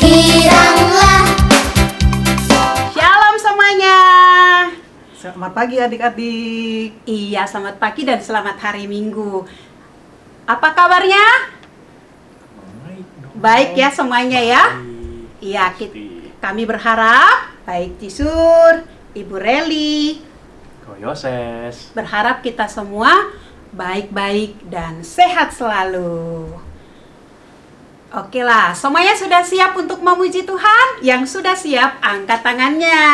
Gembiralah. Shalom semuanya. Selamat pagi adik-adik. Iya, selamat pagi dan selamat hari Minggu. Apa kabarnya? Baik ya semuanya ya. Iya, kami berharap baik Cisur, Ibu Reli, Yoses. berharap kita semua baik-baik dan sehat selalu. Oke lah, semuanya sudah siap untuk memuji Tuhan? Yang sudah siap, angkat tangannya.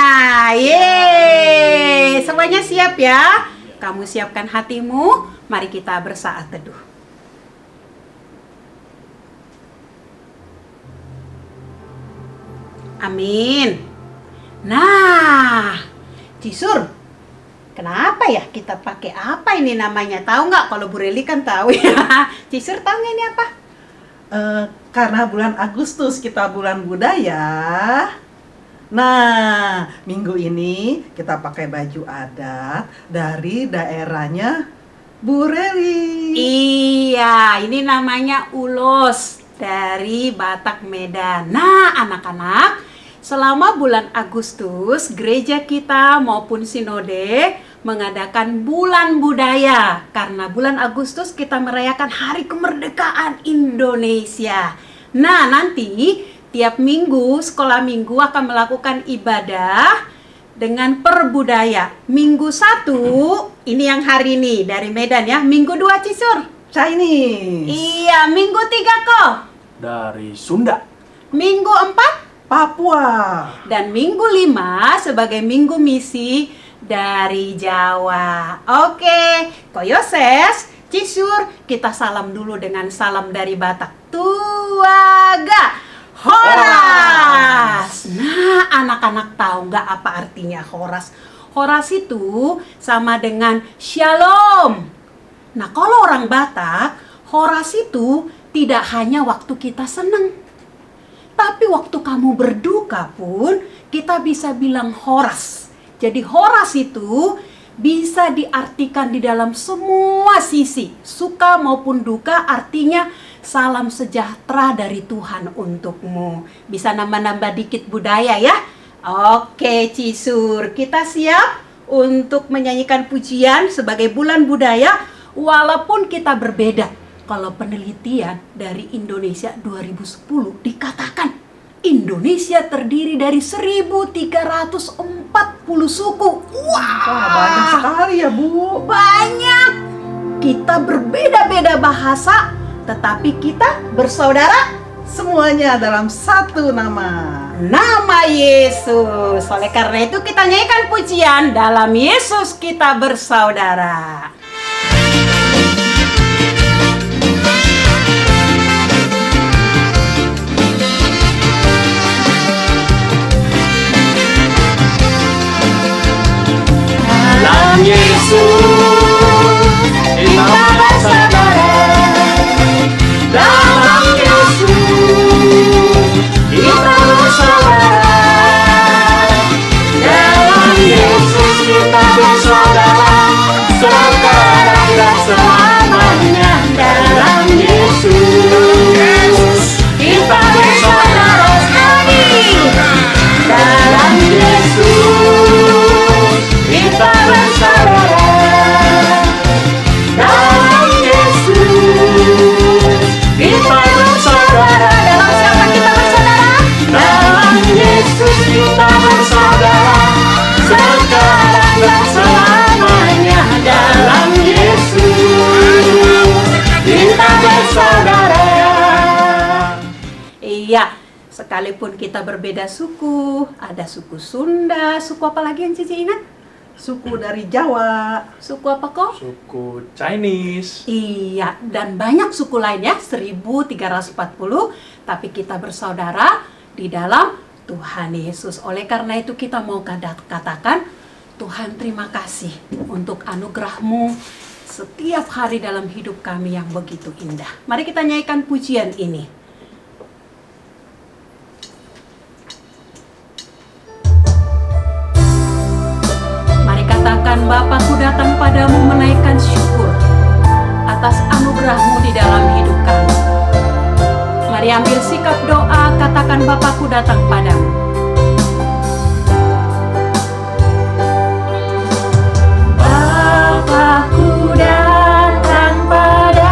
Yeay, semuanya siap ya? Kamu siapkan hatimu, mari kita bersaat teduh. Amin. Nah, Cisur, kenapa ya kita pakai apa ini namanya? Tahu nggak? Kalau Bu Reli kan tahu ya. Cisur tahu nggak ini apa? Karena bulan Agustus kita bulan budaya. Nah, minggu ini kita pakai baju adat dari daerahnya Bu Reli. Iya, ini namanya ulos dari Batak Medan. Nah, anak-anak, selama bulan Agustus, gereja kita maupun sinode mengadakan bulan budaya. Karena bulan Agustus kita merayakan hari kemerdekaan Indonesia. Nah, nanti tiap minggu, sekolah minggu akan melakukan ibadah dengan perbudaya. Minggu 1, ini yang hari ini dari Medan ya. Minggu 2 Cisur. Chinese. Iya, minggu 3 kok. Dari Sunda. Minggu 4 Papua. dan minggu 5 sebagai minggu misi dari Jawa. Oke, Koyoses, Cisur, kita salam dulu dengan salam dari Batak. Tuaga Horas. Nah, anak-anak tahu nggak apa artinya Horas? Horas itu sama dengan Shalom. Nah, kalau orang Batak, Horas itu tidak hanya waktu kita senang, tapi waktu kamu berduka pun kita bisa bilang Horas. Jadi Horas itu bisa diartikan di dalam semua sisi, suka maupun duka, artinya salam sejahtera dari Tuhan untukmu. Bisa nambah-nambah dikit budaya ya. Oke Cisur, kita siap untuk menyanyikan pujian sebagai bulan budaya walaupun kita berbeda. Kalau penelitian dari Indonesia 2010 dikatakan Indonesia terdiri dari 1340 suku. Wah, banyak sekali ya, Bu. Banyak. Kita berbeda-beda bahasa, tetapi kita bersaudara. Semuanya dalam satu nama. Nama Yesus. Oleh karena itu kita nyanyikan pujian dalam Yesus kita bersaudara. Dalam Yesus kita bersaudara. Dalam Yesus kita bersaudara. Dalam Yesus kita bersaudara. Sekarang dan selamanya. Dalam Yesus kita bersaudara. Dalam Yesus kita bersaudara. Dalam Yesus kita bersaudara. Dalam siapa kita bersaudara? Dalam Yesus kita bersaudara. Sekarang dan selamanya. Dalam Yesus kita bersaudara. Iya, sekalipun kita berbeda suku, ada suku Sunda, suku apa lagi yang Cici ingat? Suku dari Jawa. Suku apa kok? Suku Chinese. Iya, dan banyak suku lainnya, 1340, tapi kita bersaudara di dalam Tuhan Yesus. Oleh karena itu kita mau katakan, Tuhan terima kasih untuk anugerah-Mu setiap hari dalam hidup kami yang begitu indah. Mari kita nyanyikan pujian ini. Katakan, Bapa, ku datang padamu menaikkan syukur atas anugerah-Mu di dalam hidup kami. Mari Mari ambil sikap doa, katakan Bapakku datang padamu. Bapakku datang padamu,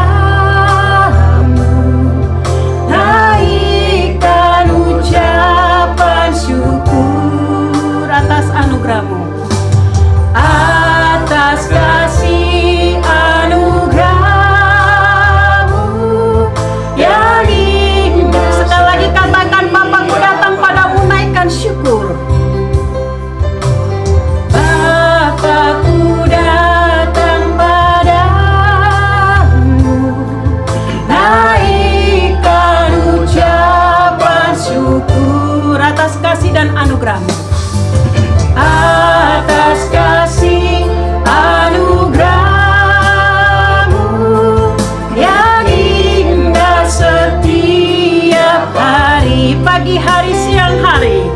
naikkan ucapan syukur atas anugerah-Mu, atas kasih anugerah-Mu yang indah. Sekali lagi katakan, Bapakku datang padamu, naikkan syukur. Bapakku datang padamu, naikkan ucapan syukur atas kasih dan anugerah-Mu, atas kasih anugerah-Mu yang indah setiap hari, pagi hari, siang hari.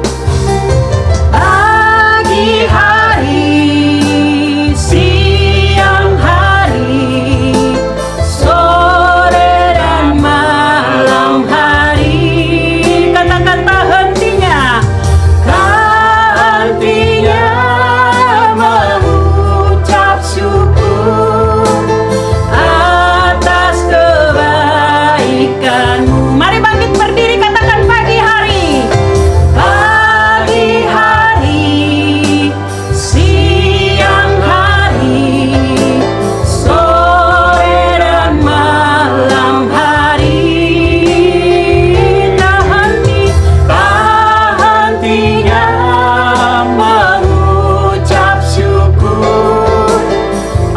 Pagi hari, siang hari, sore dan malam hari. Katakan tak hentinya, mengucap syukur atas kebaikan-Mu. Mari bangkit berdiri, katakan pagi hari. Pagi hari, siang hari, sore dan malam hari. Tak hentinya mengucap syukur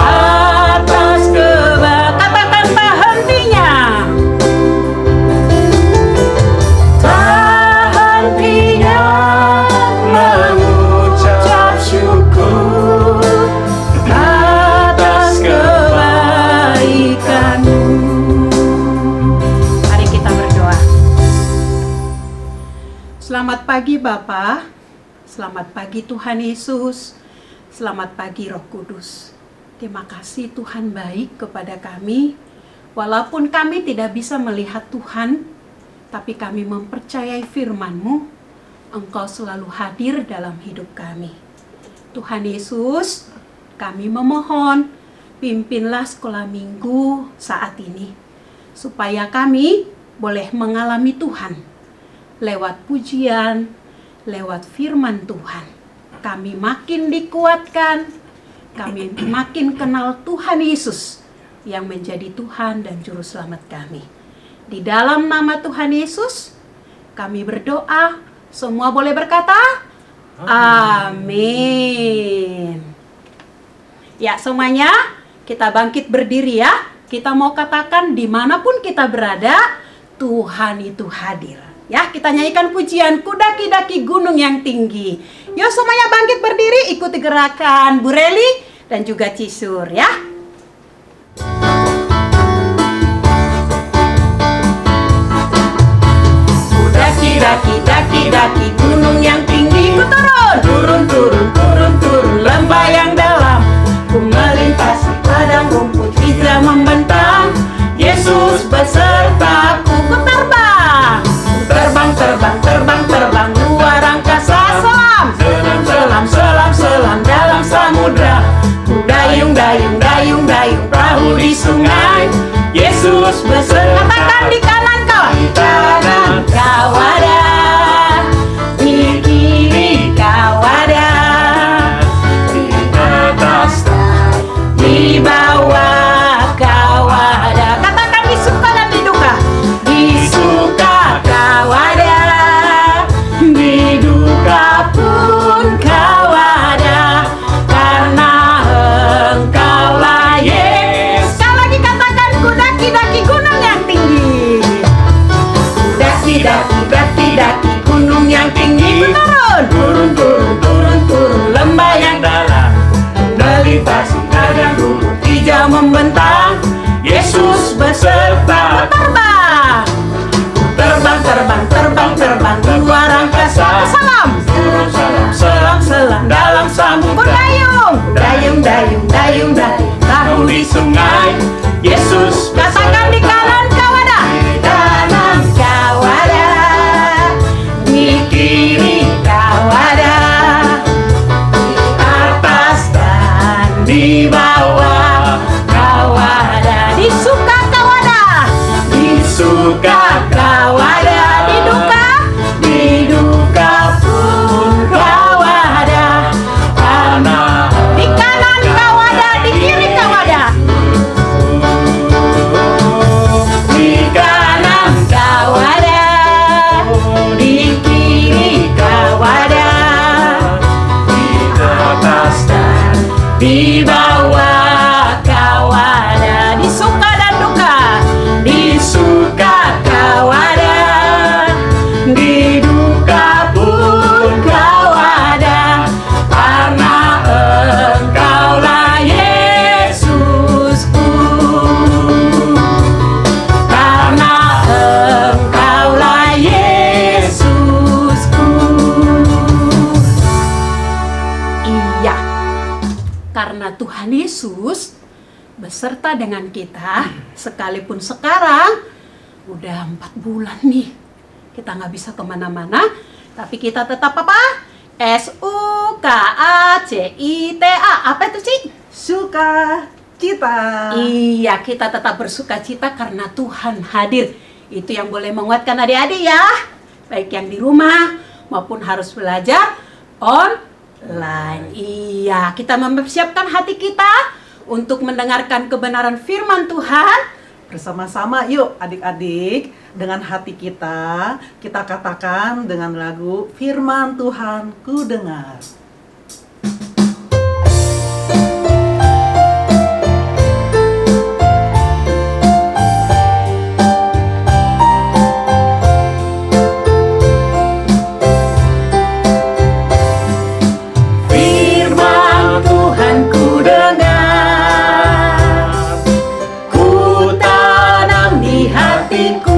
atas kebaikan. Katakan tak hentinya. Tak hentinya mengucap syukur atas kebaikan-Mu. Mari kita berdoa. Selamat pagi Bapa, selamat pagi Tuhan Yesus, selamat pagi Roh Kudus. Terima kasih Tuhan baik kepada kami. Walaupun kami tidak bisa melihat Tuhan, tapi kami mempercayai firman-Mu. Engkau selalu hadir dalam hidup kami. Tuhan Yesus, kami memohon, pimpinlah sekolah minggu saat ini, supaya kami boleh mengalami Tuhan lewat pujian, lewat firman Tuhan. Kami makin dikuatkan, kami makin kenal Tuhan Yesus yang menjadi Tuhan dan Juru Selamat kami. Di dalam nama Tuhan Yesus, kami berdoa. Semua boleh berkata, amin. Ya, semuanya kita bangkit berdiri ya. Kita mau katakan dimanapun kita berada, Tuhan itu hadir. Ya, kita nyanyikan pujian Kudaki-daki gunung yang tinggi. Yuk semuanya bangkit berdiri, ikuti gerakan Bu Reli dan juga Cisur ya. Daki-daki gunung yang tinggi, ku turun, turun lembah yang dalam, ku melintasi padang rumput hijau membentang. Yesus besertaku, ku terbang luar angkasa. Selam dalam samudra, ku dayung perahu di sungai. Yesus besertaku. Katakan di kanan kau, ada, di kiri kau ada, di atas, di bawah kau ada. Katakan di suka dan di duka, di suka kau ada, di duka pun kau ada, karena Engkaulah Yesus. Sekali lagi katakan, kudaki-daki gunung yang tinggi. Daki-daki gunung yang tinggi, turun lembah yang dalam, melintasi padang rumput hijau membentang. Yesus beserta, terbang luar angkasa. Selam dalam samudra, dayung perahu di sungai. Yesus katakan di kanan kau ada, di kanan kau Tuhan Yesus beserta dengan kita, sekalipun sekarang udah 4 bulan nih kita nggak bisa kemana-mana, tapi kita tetap apa? SUKACITA. Apa itu, Ci? Suka cita. Iya, kita tetap bersuka cita karena Tuhan hadir. Itu yang boleh menguatkan adik-adik ya, baik yang di rumah maupun harus belajar online. Iya, kita mempersiapkan hati kita untuk mendengarkan kebenaran firman Tuhan. Bersama-sama yuk adik-adik, dengan hati kita katakan dengan lagu Firman Tuhan ku dengar. Firman Tuhan ku dengar, ku tanam di hatiku.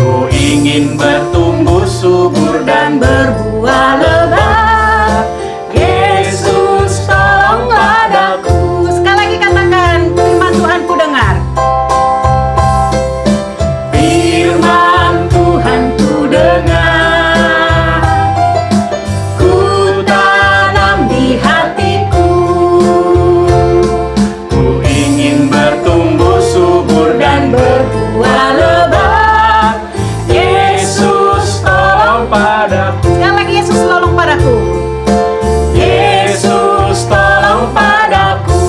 Ku ingin bertumbuh subur dan Berbuah lebat, Yesus tolong padaku. Sekali lagi katakan, firman Tuhan ku dengar. Firman Tuhan ku dengar, ku tanam di hatiku. ku ingin bertumbuh subur dan Berbuah lebat, Yesus tolong padaku. sekali lagi, Yesus tolong padaku. Yesus tolong padaku.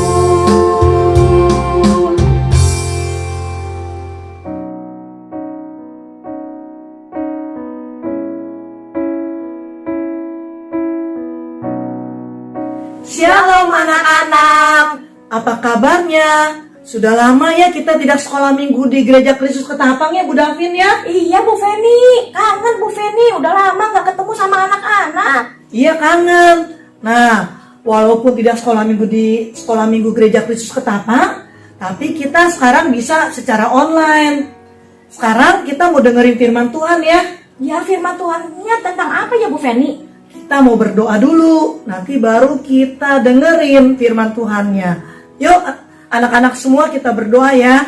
Shalom anak-anak, apa kabarnya? Sudah lama ya kita tidak sekolah minggu di Gereja Kristus Ketapang ya Bu Davin ya? Iya Bu Feni, kangen Bu Feni, udah lama nggak ketemu sama anak-anak. Iya kangen. Nah, walaupun tidak sekolah minggu di sekolah minggu Gereja Kristus Ketapang, tapi kita sekarang bisa secara online. Sekarang kita mau dengerin firman Tuhan ya. Ya firman Tuhannya tentang apa ya Bu Feni? Kita mau berdoa dulu, nanti baru kita dengerin firman Tuhannya. Yuk anak-anak semua kita berdoa ya.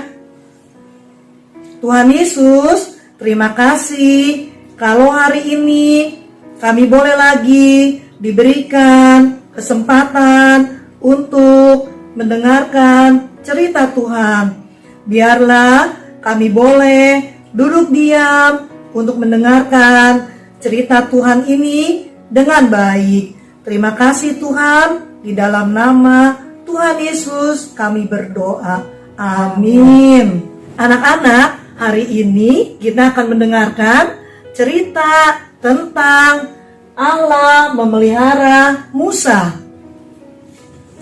Tuhan Yesus, terima kasih kalau hari ini kami boleh lagi diberikan kesempatan untuk mendengarkan cerita Tuhan. Biarlah kami boleh duduk diam untuk mendengarkan cerita Tuhan ini dengan baik. Terima kasih Tuhan, di dalam nama Tuhan Yesus kami berdoa. Amin. Anak-anak, hari ini kita akan mendengarkan cerita tentang Allah memelihara Musa.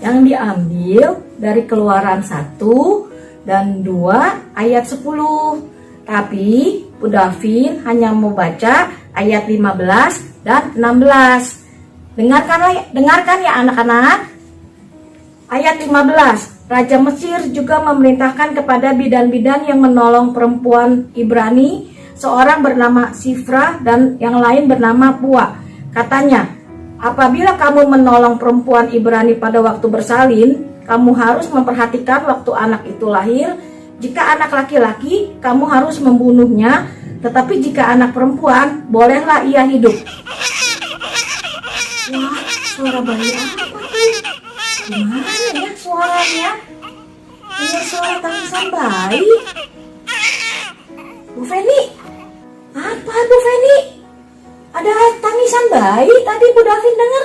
Yang diambil dari Keluaran 1 dan 2 ayat 10. Tapi Bu Davin hanya mau baca ayat 15 dan 16. Dengarkan ya anak-anak. Ayat 15. Raja Mesir juga memerintahkan kepada bidan-bidan yang menolong perempuan Ibrani, seorang bernama Sifra dan yang lain bernama Pua. Katanya, apabila kamu menolong perempuan Ibrani pada waktu bersalin, kamu harus memperhatikan waktu anak itu lahir. Jika anak laki-laki, kamu harus membunuhnya. Tetapi jika anak perempuan, bolehlah ia hidup. Wah, suara bayi apa tuh? Gimana ya suaranya? Ini suara tangisan bayi. Bu Feni, apa Bu Feni? Ada tangisan bayi tadi Bu Davin dengar.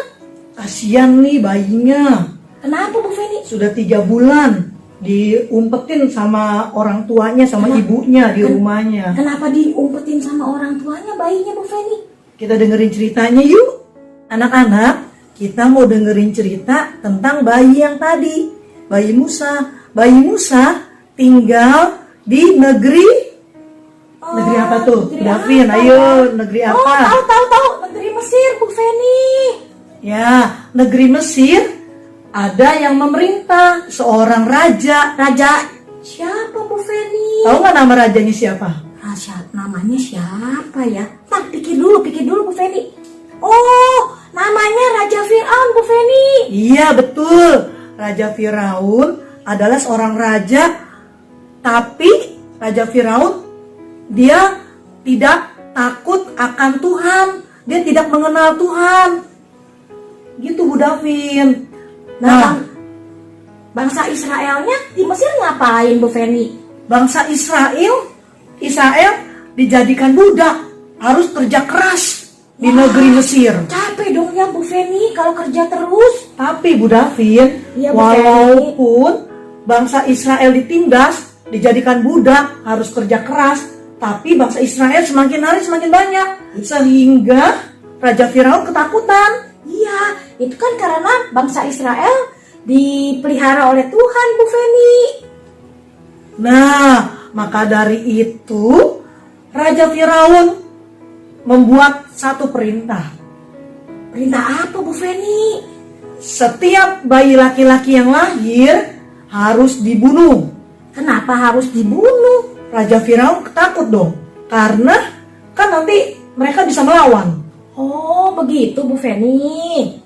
Kasian nih bayinya, Kenapa Bu Feni? sudah 3 bulan diumpetin sama orang tuanya, sama ibunya di rumahnya. Kenapa diumpetin sama orang tuanya bayinya Bu Feni? Kita dengerin ceritanya yuk. Anak-anak, kita mau dengerin cerita tentang bayi yang tadi, bayi Musa. Bayi Musa tinggal di negeri apa tuh? negeri Davin, apa? ayo, negeri Oh, apa? tahu. Negeri Mesir Bu Feni. Ya, negeri Mesir ada yang memerintah, seorang raja. Raja siapa Bu Feni? Tahu nggak nama rajanya siapa? Raja namanya siapa ya? Nah, pikir dulu Bu Feni. Oh, namanya Raja Fir'aun, Bu Feni. Iya betul, Raja Firaun adalah seorang raja, tapi Raja Firaun dia tidak takut akan Tuhan, dia tidak mengenal Tuhan. Gitu Bu Davin. Nah, bangsa Israelnya di Mesir ngapain, Bu Feni? Bangsa Israel dijadikan budak, harus kerja keras di negeri Mesir. Capek dong ya Bu Feni kalau kerja terus. Tapi Bu Davin, Iya, Bu walaupun bangsa Israel ditindas, dijadikan budak, harus kerja keras, tapi bangsa Israel semakin hari semakin banyak, sehingga Raja Firaun ketakutan. Iya, itu kan karena bangsa Israel dipelihara oleh Tuhan, Bu Feni. Nah, maka dari itu Raja Firaun membuat satu perintah. Perintah apa, Bu Feni? Setiap bayi laki-laki yang lahir harus dibunuh. Kenapa harus dibunuh? Raja Firaun takut dong, karena kan nanti mereka bisa melawan. Oh, begitu Bu Feni.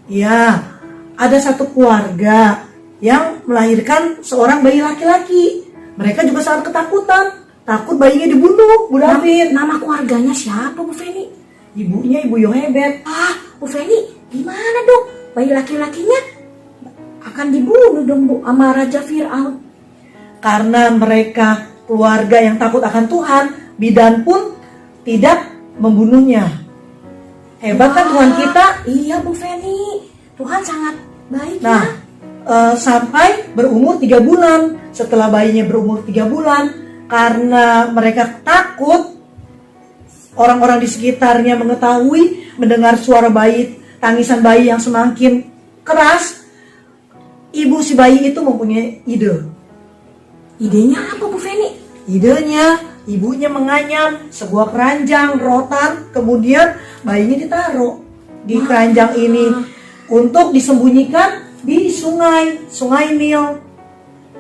Ya, ada satu keluarga yang melahirkan seorang bayi laki-laki. Mereka juga sangat ketakutan, takut bayinya dibunuh, Bu Davin. Nama keluarganya siapa, Bu Feni? Ibunya Ibu Yohebed. Ah, Bu Feni, gimana dong? Bayi laki-lakinya akan dibunuh dong, Bu, sama Raja Fir'aun. Karena mereka keluarga yang takut akan Tuhan, bidan pun tidak membunuhnya. Hebat kan Tuhan kita? Iya, Bu Feni. Tuhan sangat baik Nah, ya. sampai berumur 3 bulan. Setelah bayinya berumur 3 bulan, karena mereka takut, orang-orang di sekitarnya mengetahui, mendengar suara bayi, tangisan bayi yang semakin keras, ibu si bayi itu mempunyai ide. Idenya apa, Bu Feni? Idenya, ibunya menganyam sebuah keranjang rotan, kemudian bayinya ditaruh di keranjang ini untuk disembunyikan di sungai Nil.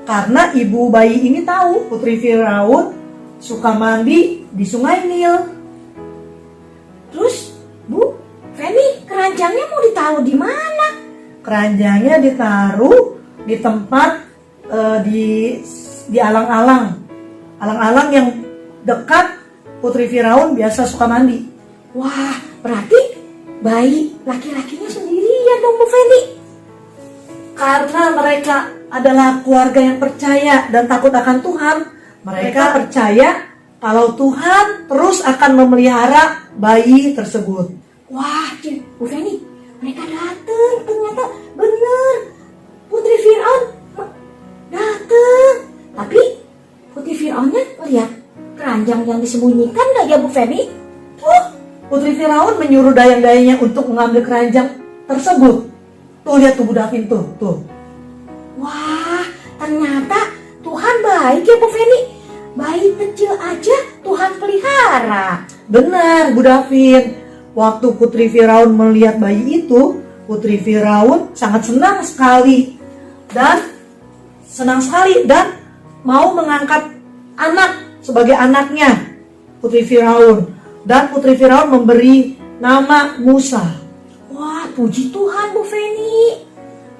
Karena ibu bayi ini tahu Putri Firaun suka mandi di sungai Nil. Terus, Bu Feni, keranjangnya mau ditaruh di mana? Keranjangnya ditaruh di tempat di alang-alang yang dekat Putri Firaun biasa suka mandi. Wah, berarti bayi laki-lakinya sendirian dong, Bu Feni. Karena mereka adalah keluarga yang percaya dan takut akan Tuhan, mereka percaya kalau Tuhan terus akan memelihara bayi tersebut. Wah, Bu Feni, mereka datang, ternyata bener. Putri Fir'aun datang. Tapi Putri Fir'aunnya lihat keranjang yang disembunyikan gak ya, Bu Feni? Putri Firaun menyuruh dayang-dayangnya untuk mengambil keranjang tersebut. Tuh lihat tuh Bu Davin tuh. Wah, ternyata Tuhan baik ya, Bu Feni. Bayi kecil aja Tuhan pelihara. Benar Bu Davin. Waktu Putri Firaun melihat bayi itu, Putri Firaun sangat senang sekali dan mau mengangkat anak sebagai anaknya Putri Firaun. Dan Putri Firaun memberi nama Musa. Wah, puji Tuhan, Bu Feni.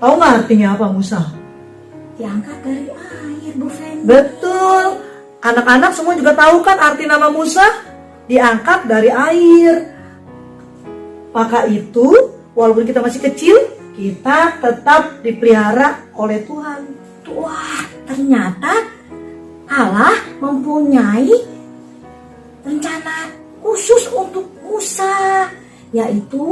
Tahu nggak artinya apa Musa? Diangkat dari air, Bu Feni. Betul. Anak-anak semua juga tahu kan arti nama Musa? Diangkat dari air. Maka itu, walaupun kita masih kecil, kita tetap dipelihara oleh Tuhan. Wah, ternyata Allah mempunyai rencana khusus untuk Musa, yaitu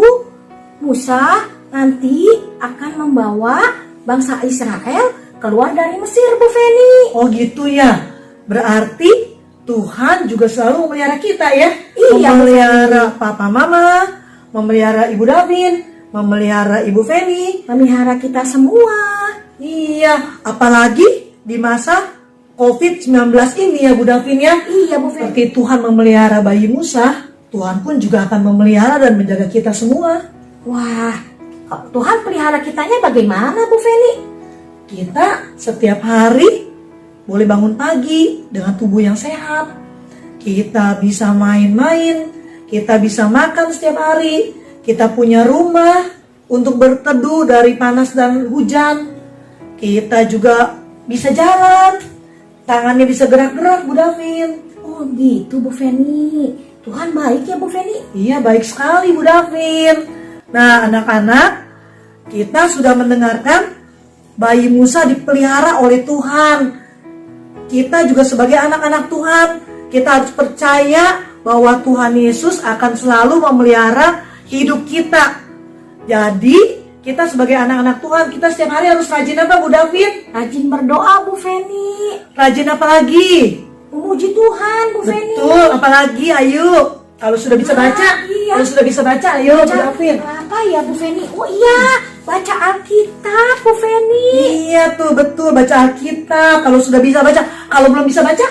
Musa nanti akan membawa bangsa Israel keluar dari Mesir, Bu Feni. Oh gitu ya. Berarti Tuhan juga selalu memelihara kita ya. Iya, Memelihara papa mama, memelihara Ibu Davin, memelihara Ibu Feni, Memelihara kita semua. Iya, apalagi di masa COVID-19 ini ya Bu Davin ya. Iya, Bu Feni. Seperti Tuhan memelihara bayi Musa, Tuhan pun juga akan memelihara dan menjaga kita semua. Wah, Tuhan pelihara kitanya bagaimana, Bu Feni? Kita setiap hari boleh bangun pagi dengan tubuh yang sehat. Kita bisa main-main, kita bisa makan setiap hari, kita punya rumah untuk berteduh dari panas dan hujan. Kita juga bisa jalan, tangannya bisa gerak-gerak, Bu Davin. Oh gitu Bu Feni. Tuhan baik ya Bu Feni. Iya, baik sekali Bu Davin. Nah, anak-anak, kita sudah mendengarkan bayi Musa dipelihara oleh Tuhan. Kita juga sebagai anak-anak Tuhan, kita harus percaya bahwa Tuhan Yesus akan selalu memelihara hidup kita. Jadi, kita sebagai anak-anak Tuhan, kita setiap hari harus rajin apa Bu Davin? Rajin berdoa Bu Feni. Rajin apa lagi? Memuji Tuhan Bu Feni. Betul, apalagi ayo. Kalau sudah bisa baca, Iya. kalau sudah bisa baca, ayo Bu Davin. Apa ya Bu Feni? Oh iya, baca Alkitab Bu Feni. Iya tuh, betul, baca Alkitab. Kalau sudah bisa baca, kalau belum bisa baca,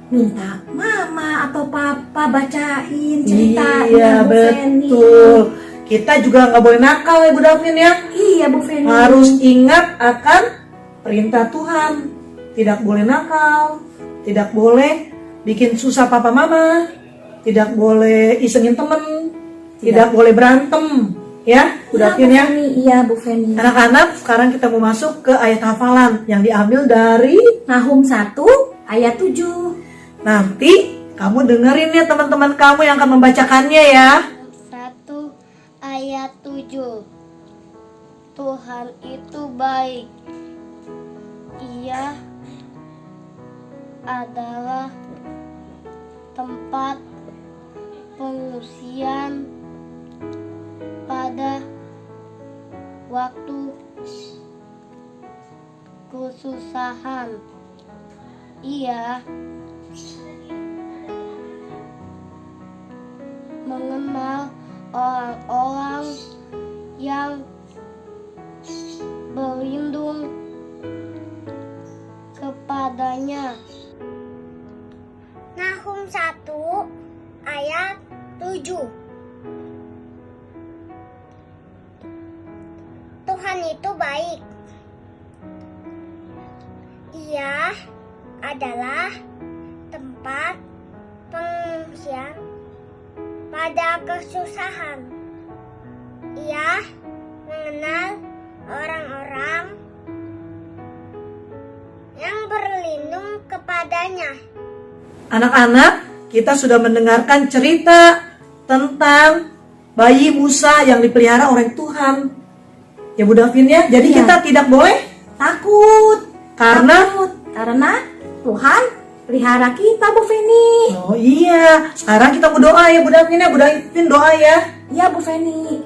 Minta mama atau papa bacain ceritanya iya, Bu Feni. betul. Kita juga nggak boleh nakal ya Bu Davin ya. Iya Bu Feni. Harus ingat akan perintah Tuhan. Tidak boleh nakal, tidak boleh bikin susah papa mama, tidak boleh isengin temen, tidak boleh berantem, ya Bu Iya, Davin Bu ya. Feni. Iya Bu Feni. Anak-anak, sekarang kita mau masuk ke ayat hafalan yang diambil dari Nahum 1 ayat 7. nanti kamu dengerin ya teman-teman kamu yang akan membacakannya ya. 1 ayat 7. Tuhan itu baik. Ia adalah tempat pengungsian pada waktu kesusahan. Ia mengenal orang-orang yang berlindung kepadanya. Nahum 1 ayat 7. Tuhan itu baik. Ia adalah tempat pengungsian pada kesusahan. Ia mengenal orang-orang yang berlindung kepadanya. Anak-anak, kita sudah mendengarkan cerita tentang bayi Musa yang dipelihara oleh Tuhan. Ya Bu Davin ya, jadi Iya. kita tidak boleh Takut. karena Karena Tuhan pelihara kita Bu Feni. oh iya, sekarang kita mau doa ya Bu Davin ya. Bu Davin doa ya. Iya Bu Feni.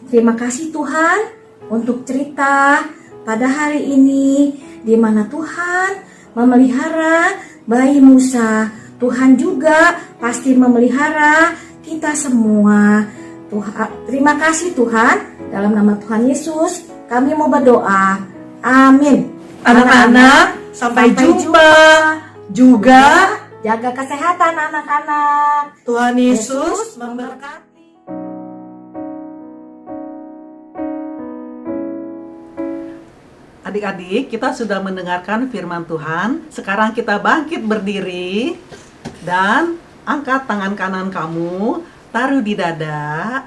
Terima kasih Tuhan untuk cerita pada hari ini di mana Tuhan memelihara bayi Musa. Tuhan juga pasti memelihara kita semua. Tuhan, terima kasih Tuhan. Dalam nama Tuhan Yesus kami mau berdoa. Amin. Anak-anak, sampai jumpa. Juga Jaga kesehatan anak-anak. Tuhan Yesus memberkati. Adik-adik, kita sudah mendengarkan firman Tuhan. Sekarang kita bangkit berdiri dan angkat tangan kanan kamu, taruh di dada.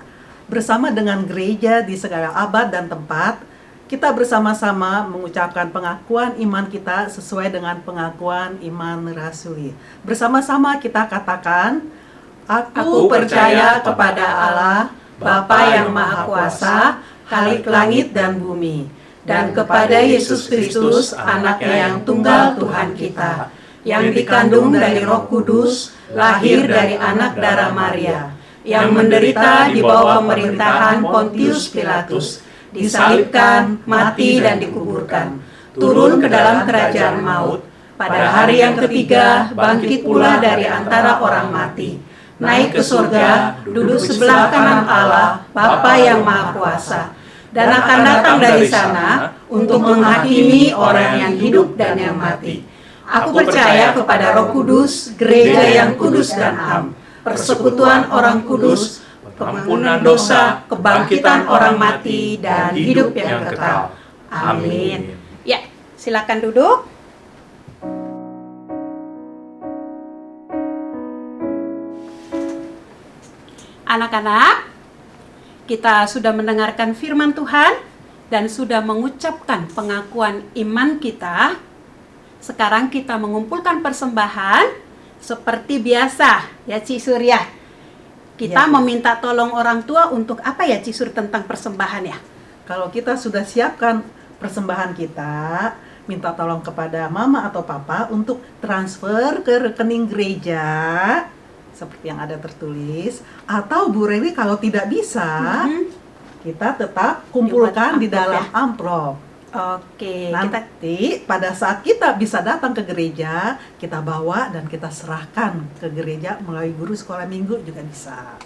Bersama dengan gereja di segala abad dan tempat, kita bersama-sama mengucapkan pengakuan iman kita sesuai dengan pengakuan iman rasuli. Bersama-sama kita katakan, Aku percaya kepada Allah, Bapa yang Maha Kuasa, Khalik langit dan bumi, dan kepada Yesus Kristus, Anaknya yang tunggal Tuhan kita, yang dikandung dari Roh Kudus, lahir dari anak darah Maria, yang menderita di bawah pemerintahan Pontius Pilatus, disalibkan, mati dan dikuburkan, turun ke dalam kerajaan maut, pada hari yang ketiga bangkit pula dari antara orang mati, naik ke surga, duduk sebelah kanan Allah, Bapa yang Maha Kuasa, dan akan datang dari sana untuk menghakimi orang yang hidup dan yang mati. Aku percaya kepada Roh Kudus, gereja yang kudus dan am, persekutuan orang kudus, pengampunan dosa, kebangkitan orang mati, dan hidup yang kekal. Amin. Ya, silakan duduk. Anak-anak, kita sudah mendengarkan firman Tuhan dan sudah mengucapkan pengakuan iman kita. Sekarang kita mengumpulkan persembahan seperti biasa ya Ci Surya. Kita Ya. meminta tolong orang tua untuk apa ya Ci Sur tentang persembahan ya? Kalau kita sudah siapkan persembahan kita, minta tolong kepada mama atau papa untuk transfer ke rekening gereja seperti yang ada tertulis, atau Bu Rewi kalau tidak bisa, kita tetap kumpulkan di Dibuat amplop dalam ya? amplop. Oke, kita Nanti pada saat kita bisa datang ke gereja, kita bawa dan kita serahkan ke gereja melalui guru sekolah minggu juga bisa.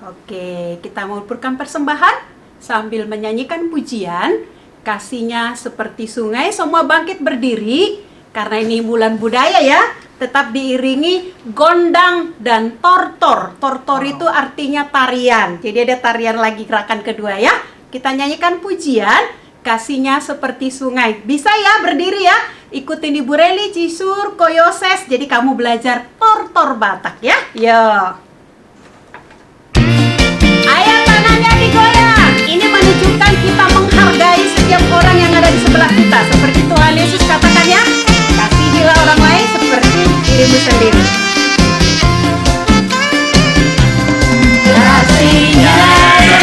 Oke, kita mengumpulkan persembahan sambil menyanyikan pujian. Kasihnya seperti sungai, semua bangkit berdiri. Karena ini bulan budaya ya, tetap diiringi gondang dan tortor. Tortor itu artinya tarian. Jadi ada tarian lagi gerakan kedua ya. Kita nyanyikan pujian, kasihnya seperti sungai. Bisa ya berdiri ya. Ikutin Ibu Reli, Cisur, Koyoses. Jadi kamu belajar tortor Batak ya. Yo. Ayo tangannya digoyang. Ini menunjukkan kita menghargai setiap orang yang ada di sebelah kita. Seperti Tuhan Yesus katakan ya, kasihilah orang lain seperti dirimu sendiri. Kasihnya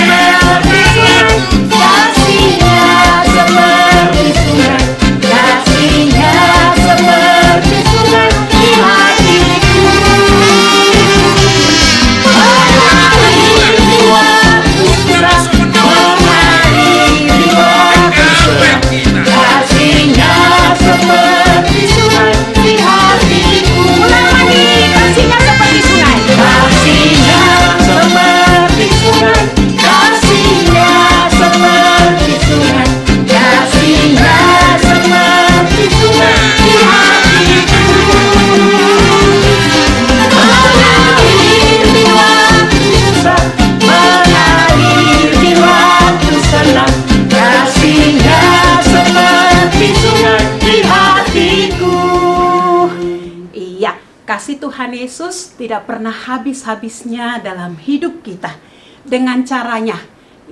seperti sungai, kasihnya seperti sungai, kasihnya seperti sungai di hatiku. Mengalir di waktu susah, mengalir di waktu suram. Kasihnya seperti sungai di hatiku. Ulang lagi, kasihnya seperti sungai. Kasihnya seperti sungai, kasihnya seperti sungai, kasihnya seperti sungai di hatiku. Mengalir di waktu susah, mengalir di waktu senang, kasihnya seperti sungai di hatiku. Iya, kasih Tuhan Yesus tidak pernah habis-habisnya dalam hidup kita. Dengan caranya,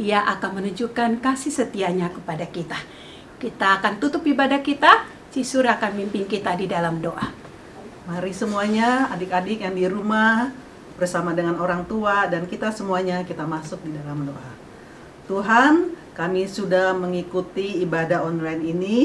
Ia akan menunjukkan kasih setianya kepada kita. Kita akan tutup ibadah kita, Cisur akan mimpin kita di dalam doa. Mari semuanya adik-adik yang di rumah bersama dengan orang tua dan kita semuanya kita masuk di dalam doa. Tuhan, kami sudah mengikuti ibadah online ini.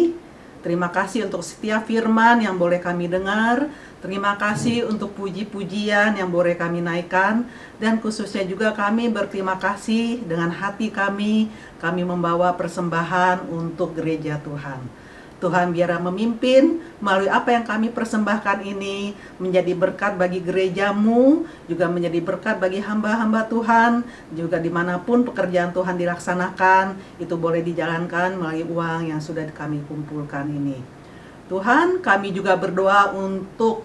Terima kasih untuk setiap firman yang boleh kami dengar. Terima kasih untuk puji-pujian yang boleh kami naikkan. Dan khususnya juga kami berterima kasih dengan hati kami membawa persembahan untuk gereja Tuhan. Tuhan biarlah memimpin melalui apa yang kami persembahkan ini menjadi berkat bagi gerejamu, juga menjadi berkat bagi hamba-hamba Tuhan, juga dimanapun pekerjaan Tuhan dilaksanakan, itu boleh dijalankan melalui uang yang sudah kami kumpulkan ini. Tuhan, kami juga berdoa untuk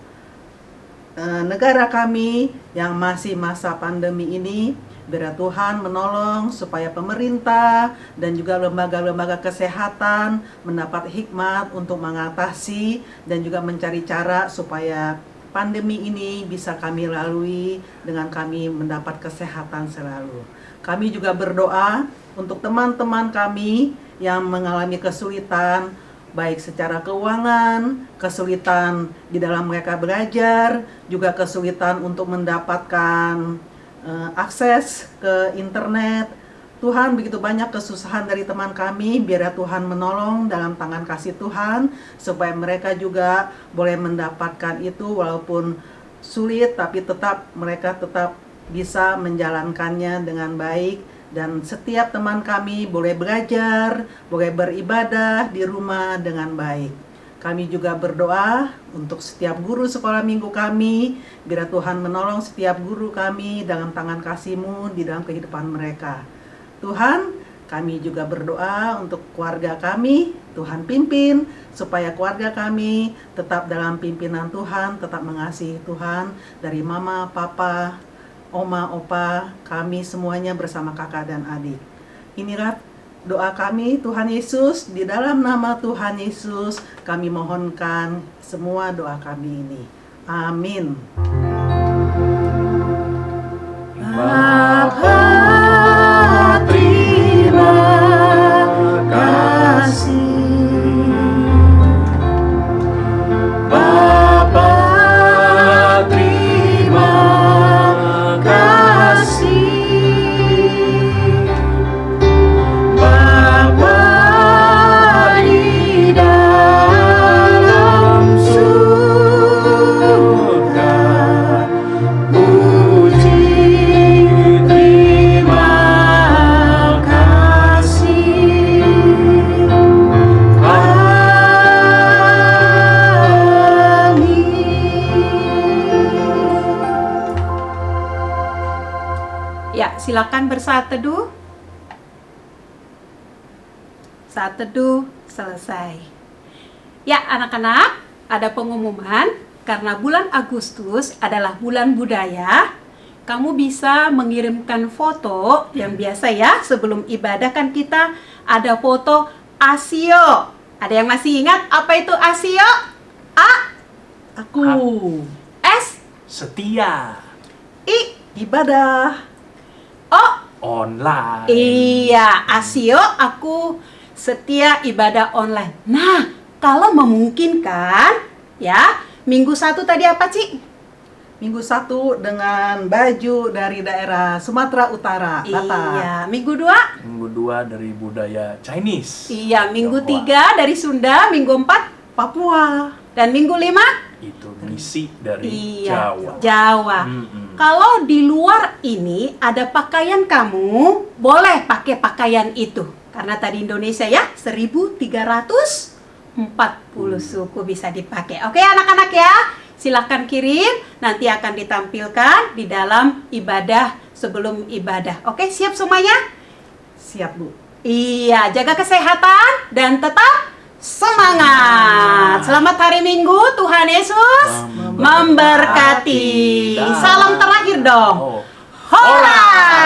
negara kami yang masih masa pandemi ini. Biar Tuhan menolong supaya pemerintah dan juga lembaga-lembaga kesehatan mendapat hikmat untuk mengatasi dan juga mencari cara supaya pandemi ini bisa kami lalui dengan kami mendapat kesehatan selalu. Kami juga berdoa untuk teman-teman kami yang mengalami kesulitan, baik secara keuangan, kesulitan di dalam mereka belajar, juga kesulitan untuk mendapatkan akses ke internet. Tuhan, begitu banyak kesusahan dari teman kami, biar Tuhan menolong dalam tangan kasih Tuhan, supaya mereka juga boleh mendapatkan itu walaupun sulit, tapi mereka tetap bisa menjalankannya dengan baik. Dan setiap teman kami boleh belajar, boleh beribadah di rumah dengan baik. Kami juga berdoa untuk setiap guru sekolah minggu kami, biar Tuhan menolong setiap guru kami dalam tangan kasih-Mu di dalam kehidupan mereka. Tuhan, kami juga berdoa untuk keluarga kami, Tuhan pimpin, supaya keluarga kami tetap dalam pimpinan Tuhan, tetap mengasihi Tuhan, dari mama, papa, oma, opa, kami semuanya bersama kakak dan adik. Inilah doa kami, Tuhan Yesus, di dalam nama Tuhan Yesus, kami mohonkan semua doa kami ini. Amin. Bapa, Ya, silakan bersaat teduh. Saat teduh selesai. Ya, anak-anak, ada pengumuman karena bulan Agustus adalah bulan budaya. Kamu bisa mengirimkan foto yang biasa ya, sebelum ibadah kan kita ada foto ASIO. Ada yang masih ingat apa itu ASIO? A, Aku S, Setia. I, ibadah. O. Online. Iya, ASIO aku setia ibadah online. Nah, kalau memungkinkan ya, minggu 1 tadi apa, Ci? Minggu 1 dengan baju dari daerah Sumatera Utara, Batak. Iya, minggu 2? Minggu 2 dari budaya Chinese. Iya, minggu Tionghoa. 3 dari Sunda, minggu 4 Papua. dan minggu 5? Itu misi dari Iya, Jawa. Jawa. Mm-mm. Kalau di luar ini ada pakaian kamu, boleh pakai pakaian itu. Karena tadi Indonesia ya, 1340 suku bisa dipakai. Oke anak-anak ya, silahkan kirim, nanti akan ditampilkan di dalam ibadah sebelum ibadah. Oke, siap semuanya? Siap, Bu. Iya, jaga kesehatan dan tetap semangat. Selamat hari Minggu, Tuhan Yesus memberkati. Salam terakhir dong. Oh. Hora!